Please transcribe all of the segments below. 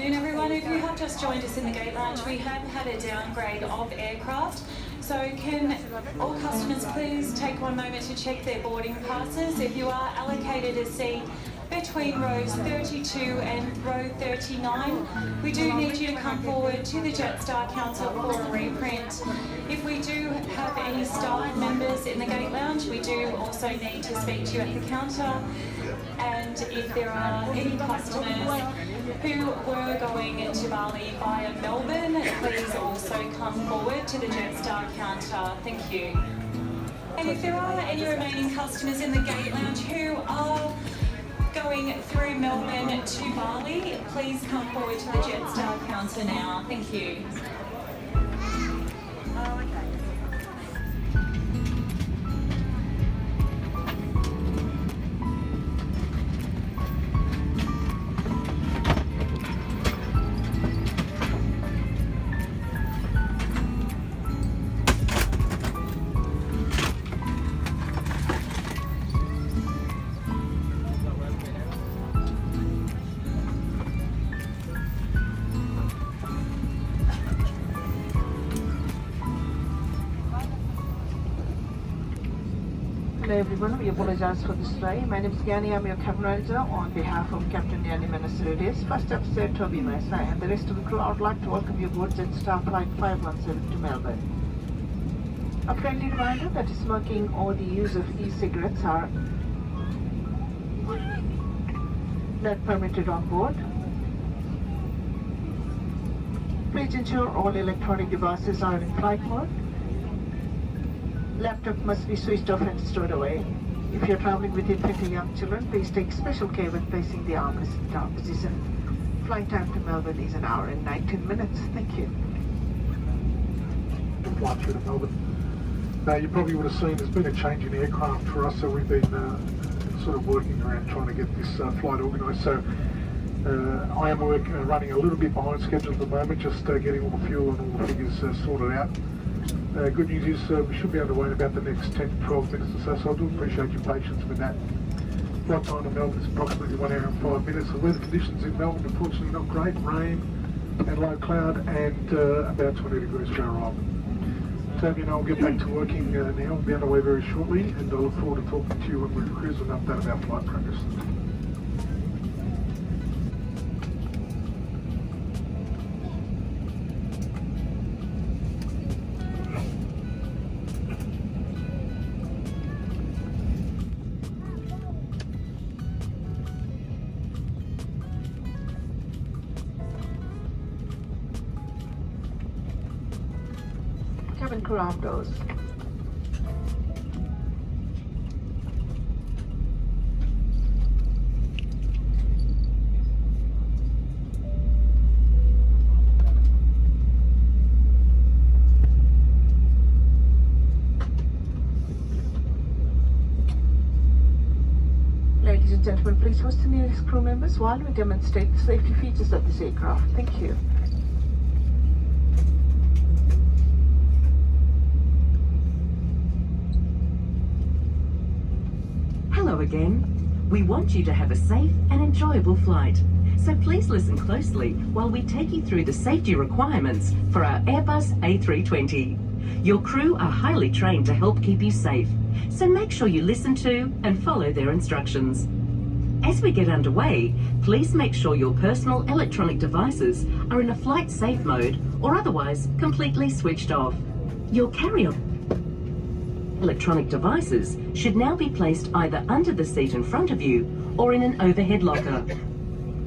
afternoon, everyone. If you have just joined us in the gate lounge, we have had a downgrade of aircraft. So can all customers please take one moment to check their boarding passes. If you are allocated a seat between rows 32 and row 39, we do need you to come forward to the Jetstar counter for a reprint. If we do have any staff members in the gate lounge, we do also need to speak to you at the counter. And if there are any customers who were going to Bali via Melbourne, please also come forward to the Jetstar counter. Thank you. And if there are any remaining customers in the gate lounge who are going through Melbourne to Bali, please come forward to the Jetstar counter now. Thank you. Hello everyone, we apologize for this delay. My name is Gani, I'm your cabin manager on behalf of Captain Yanni Manasirides. First episode turbulence, and the rest of the crew, I would like to welcome you aboard Jetstar Flight 517 to Melbourne. A friendly reminder that smoking or the use of e-cigarettes are not permitted on board. Please ensure all electronic devices are in flight mode. Laptop must be switched off and stored away. If you're traveling with infant or young children, please take special care when placing the armrest in down position. Flight time to Melbourne is 1 hour and 19 minutes. Thank you. Flight through to Melbourne. You probably would have seen there's been a change in aircraft for us, so we've been sort of working around trying to get this flight organised. So I am running a little bit behind schedule at the moment, just getting all the fuel and all the figures sorted out. Good news is we should be underway in about the next 10 to 12 minutes or so, so I do appreciate your patience with that. Flight time to Melbourne is approximately 1 hour and 5 minutes. The weather conditions in Melbourne unfortunately not great, rain and low cloud and about 20 degrees for our arrival. Toby and I will get back to working now. We'll be underway very shortly, and I look forward to talking to you when we cruise and update about flight progress. Cabin crew outdoors. Ladies and gentlemen, please host the nearest crew members while we demonstrate the safety features of this aircraft. Thank you. Hello again. We want you to have a safe and enjoyable flight. So please listen closely while we take you through the safety requirements for our Airbus A320. Your crew are highly trained to help keep you safe, so make sure you listen to and follow their instructions. As we get underway, please make sure your personal electronic devices are in a flight safe mode or otherwise completely switched off. Your carry-on electronic devices should now be placed either under the seat in front of you or in an overhead locker.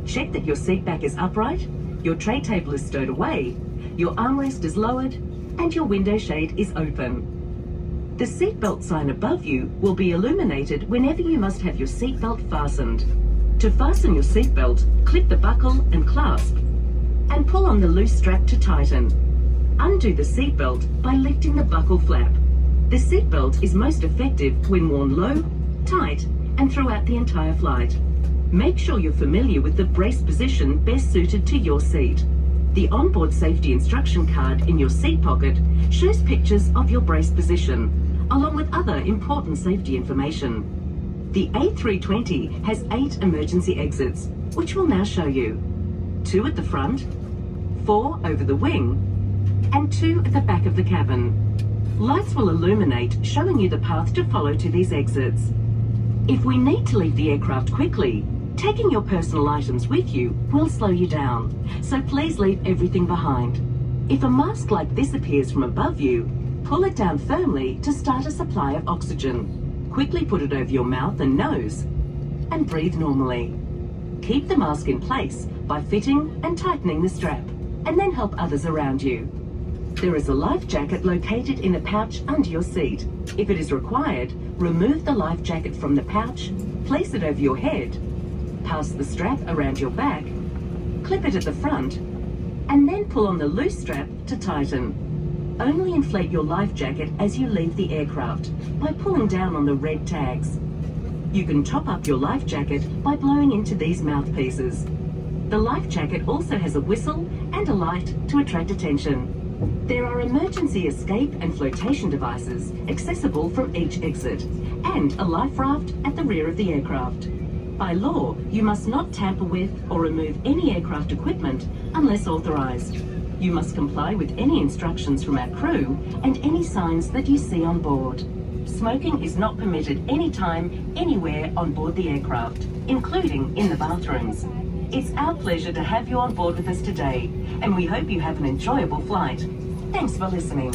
Check that your seat back is upright, your tray table is stowed away, your armrest is lowered, and your window shade is open. The seatbelt sign above you will be illuminated whenever you must have your seatbelt fastened. To fasten your seatbelt, clip the buckle and clasp, and pull on the loose strap to tighten. Undo the seatbelt by lifting the buckle flap. The seatbelt is most effective when worn low, tight, and throughout the entire flight. Make sure you're familiar with the brace position best suited to your seat. The onboard safety instruction card in your seat pocket shows pictures of your brace position, along with other important safety information. The A320 has 8 emergency exits, which we'll now show you. 2 at the front, 4 over the wing, and 2 at the back of the cabin. Lights will illuminate, showing you the path to follow to these exits. If we need to leave the aircraft quickly, taking your personal items with you will slow you down, so please leave everything behind. If a mask like this appears from above you, pull it down firmly to start a supply of oxygen. Quickly put it over your mouth and nose, and breathe normally. Keep the mask in place by fitting and tightening the strap, and then help others around you. There is a life jacket located in a pouch under your seat. If it is required, remove the life jacket from the pouch, place it over your head, pass the strap around your back, clip it at the front, and then pull on the loose strap to tighten. Only inflate your life jacket as you leave the aircraft by pulling down on the red tags. You can top up your life jacket by blowing into these mouthpieces. The life jacket also has a whistle and a light to attract attention. There are emergency escape and flotation devices accessible from each exit, and a life raft at the rear of the aircraft. By law, you must not tamper with or remove any aircraft equipment unless authorised. You must comply with any instructions from our crew and any signs that you see on board. Smoking is not permitted anytime, anywhere on board the aircraft, including in the bathrooms. It's our pleasure to have you on board with us today, and we hope you have an enjoyable flight. Thanks for listening.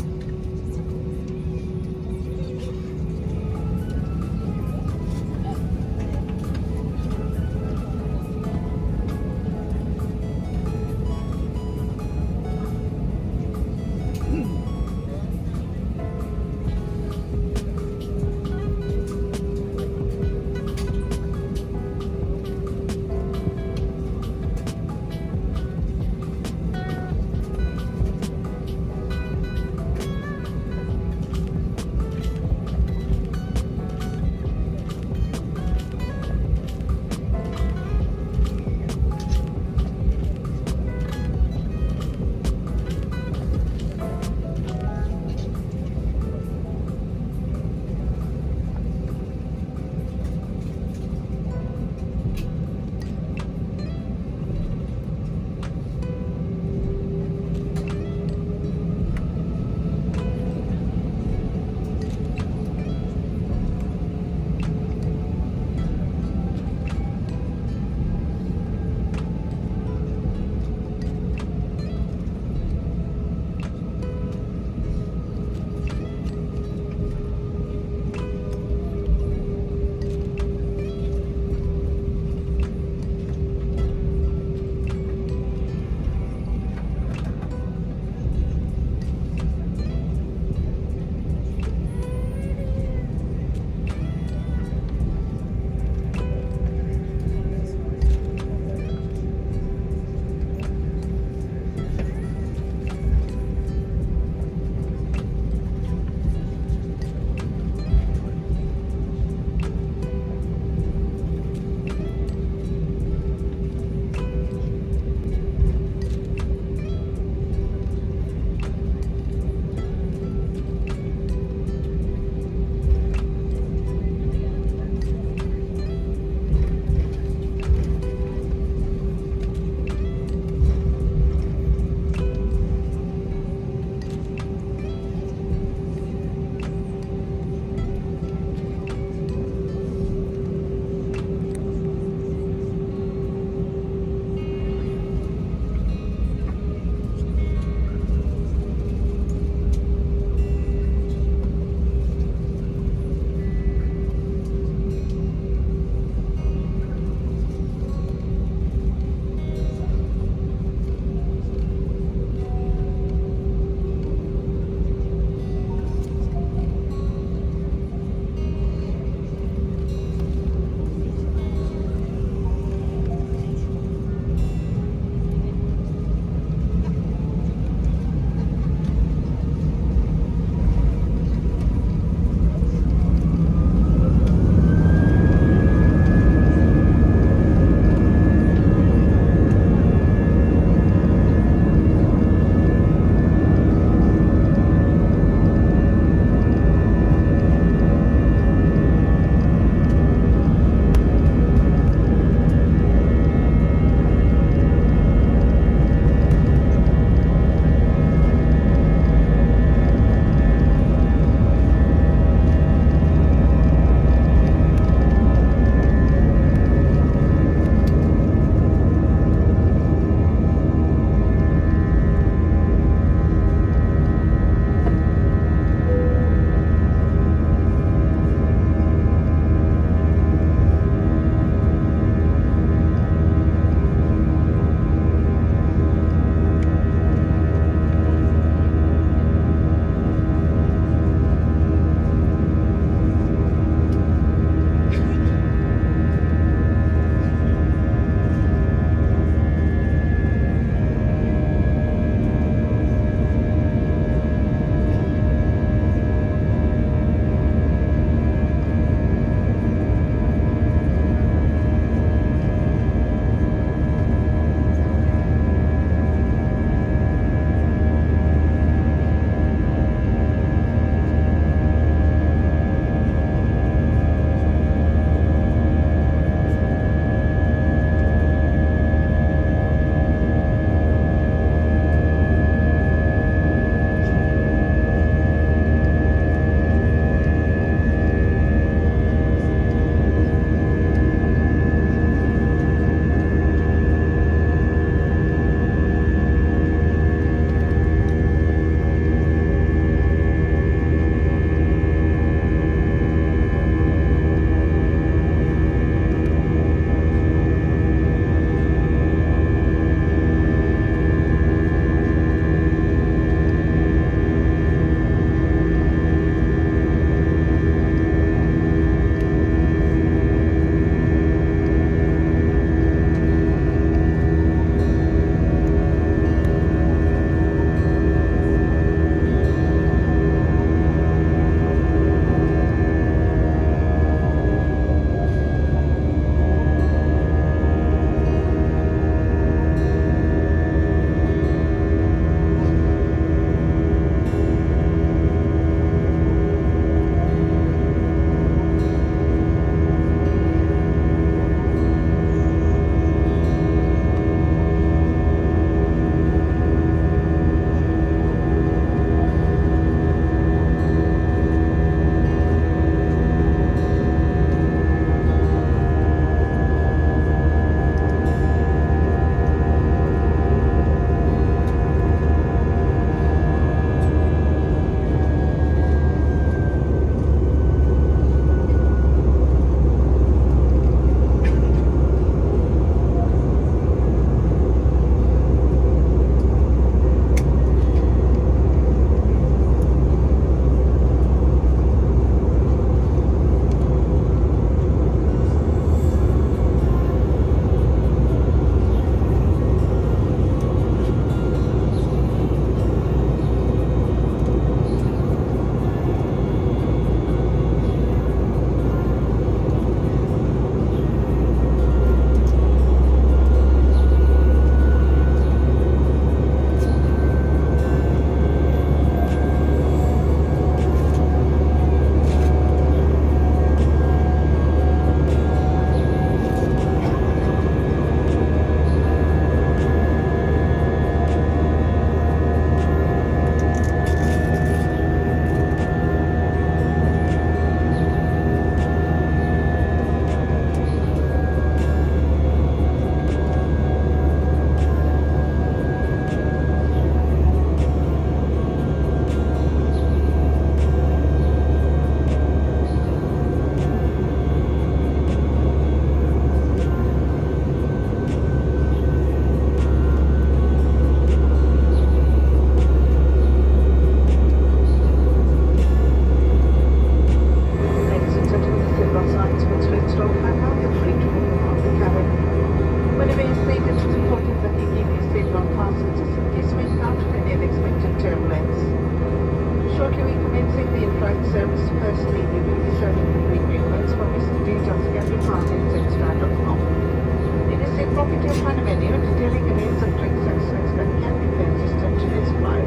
Look at your front menu, detailing a range of drinks and snacks that can be purchased on today's flight.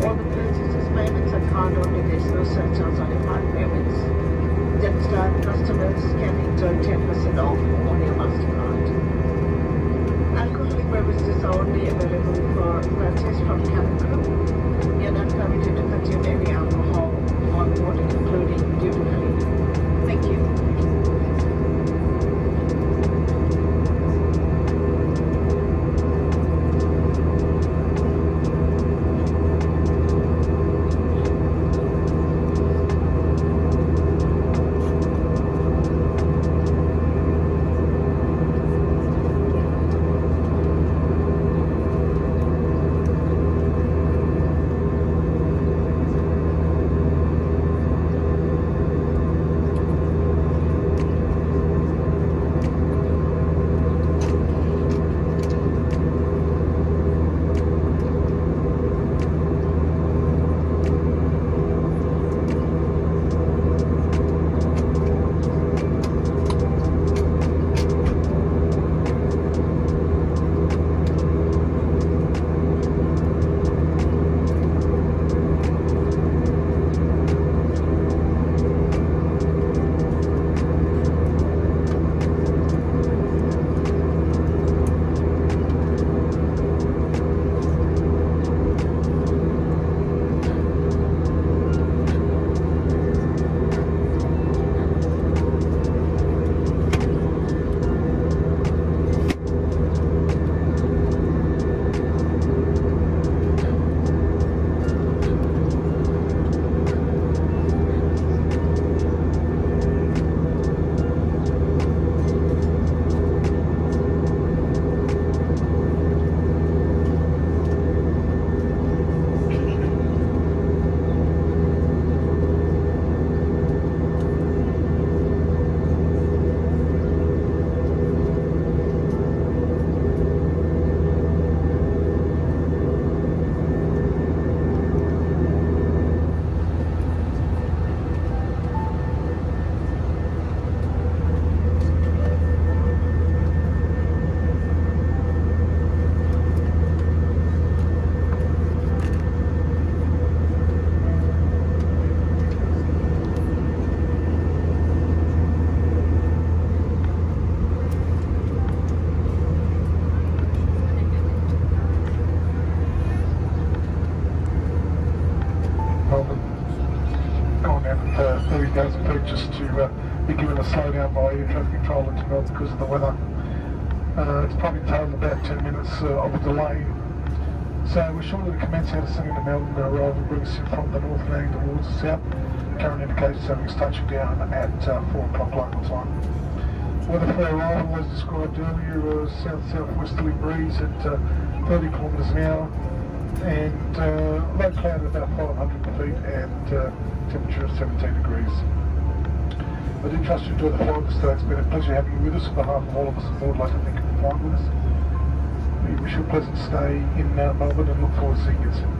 All the purchases, payments are card only. There's no surcharge on your card payments. Jetstar customers can enjoy 10% off on your MasterCard. Alcoholic beverages are only available for purchase from cabin crew. You're not permitted to consume any alcohol on board, including duty free. Thank you. Just to be given a slowdown by air traffic controller to Melbourne because of the weather. It's probably taken about 10 minutes of a delay. So we're shortly to commence out of Sydney to Melbourne. Our arrival brings us in from the north heading towards the south. Current indications having us touching down at 4 o'clock local time. Weather for arrival, as described earlier, a south-southwesterly breeze at 30 kilometres an hour and low cloud at about 500 feet and temperature of 17 degrees. I do trust you enjoy the flight today. It's been a pleasure having you with us. On behalf of all of us on board, I'd like to thank you for flying with us. We wish you a pleasant stay in Melbourne and look forward to seeing you soon.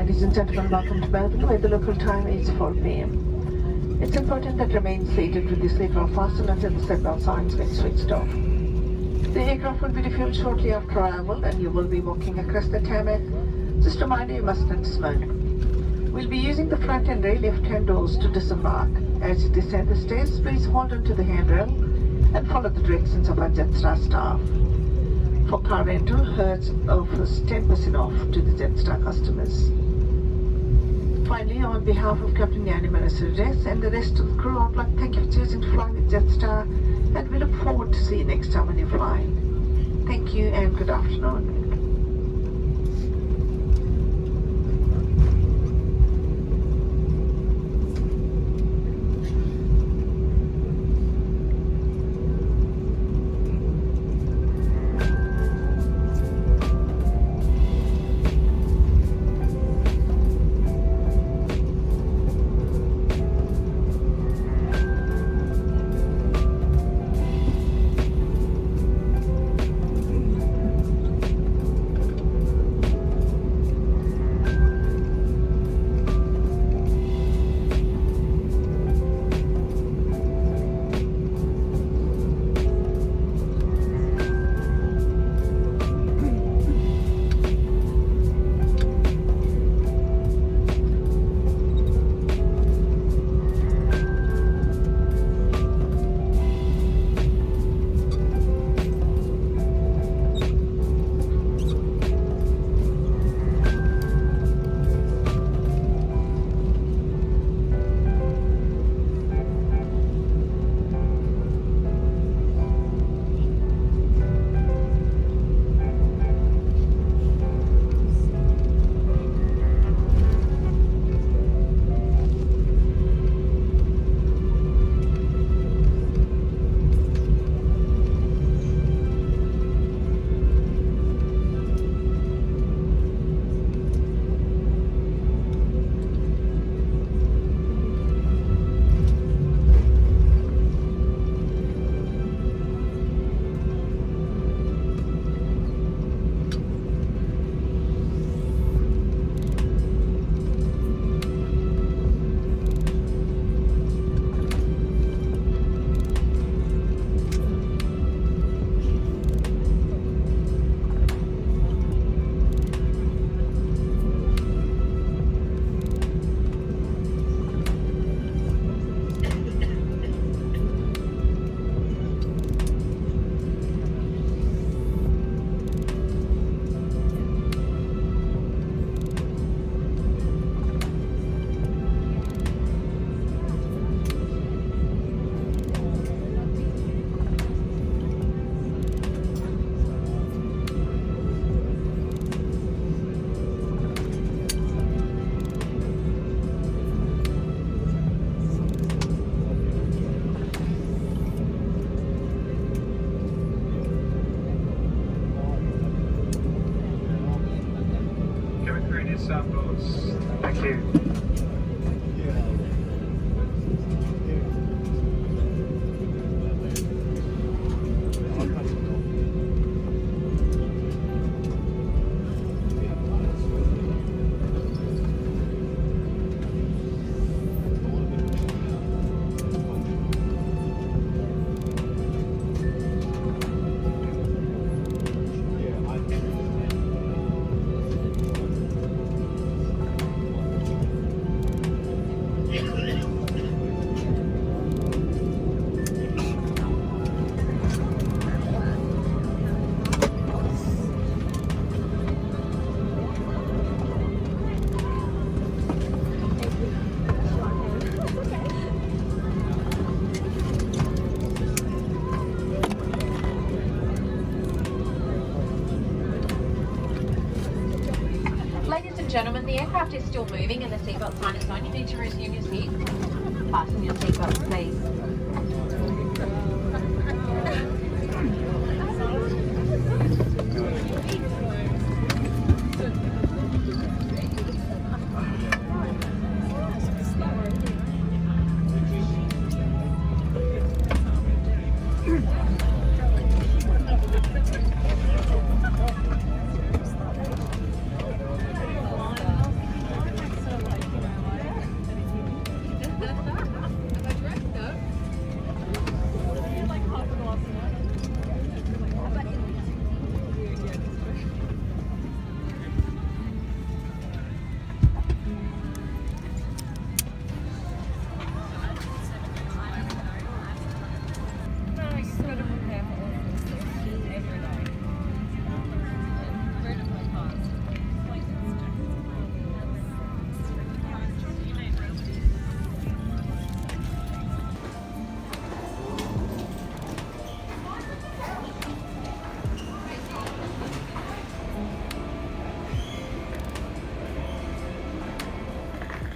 Ladies and gentlemen, welcome to Melbourne, where the local time is 4 p.m. It's important that you remain seated with your seatbelt fastened until the seatbelt signs get switched off. The aircraft will be refueled shortly after arrival and you will be walking across the tarmac. Just a reminder, you must not smoke. We'll be using the front and rear left-hand doors to disembark. As you descend the stairs, please hold on to the handrail and follow the directions of our Jetstar staff. For car rental, Hertz offers 10% off to the Jetstar customers. Finally, on behalf of Captain Yanni Manasurides and the rest of the crew, I'd like to thank you for choosing to fly with Jetstar, and we look forward to see you next time when you fly. Thank you and good afternoon. Thank you. Gentlemen, the aircraft is still moving and the seatbelt sign is on. You need to resume your seat. Fasten your seatbelts, please.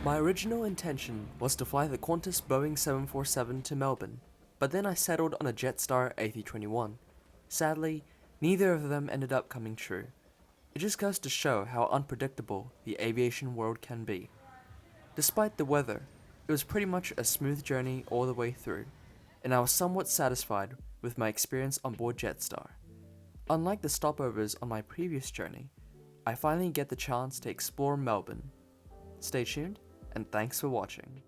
My original intention was to fly the Qantas Boeing 747 to Melbourne, but then I settled on a Jetstar A321. Sadly, neither of them ended up coming true. It just goes to show how unpredictable the aviation world can be. Despite the weather, it was pretty much a smooth journey all the way through, and I was somewhat satisfied with my experience on board Jetstar. Unlike the stopovers on my previous journey, I finally get the chance to explore Melbourne. Stay tuned, and thanks for watching.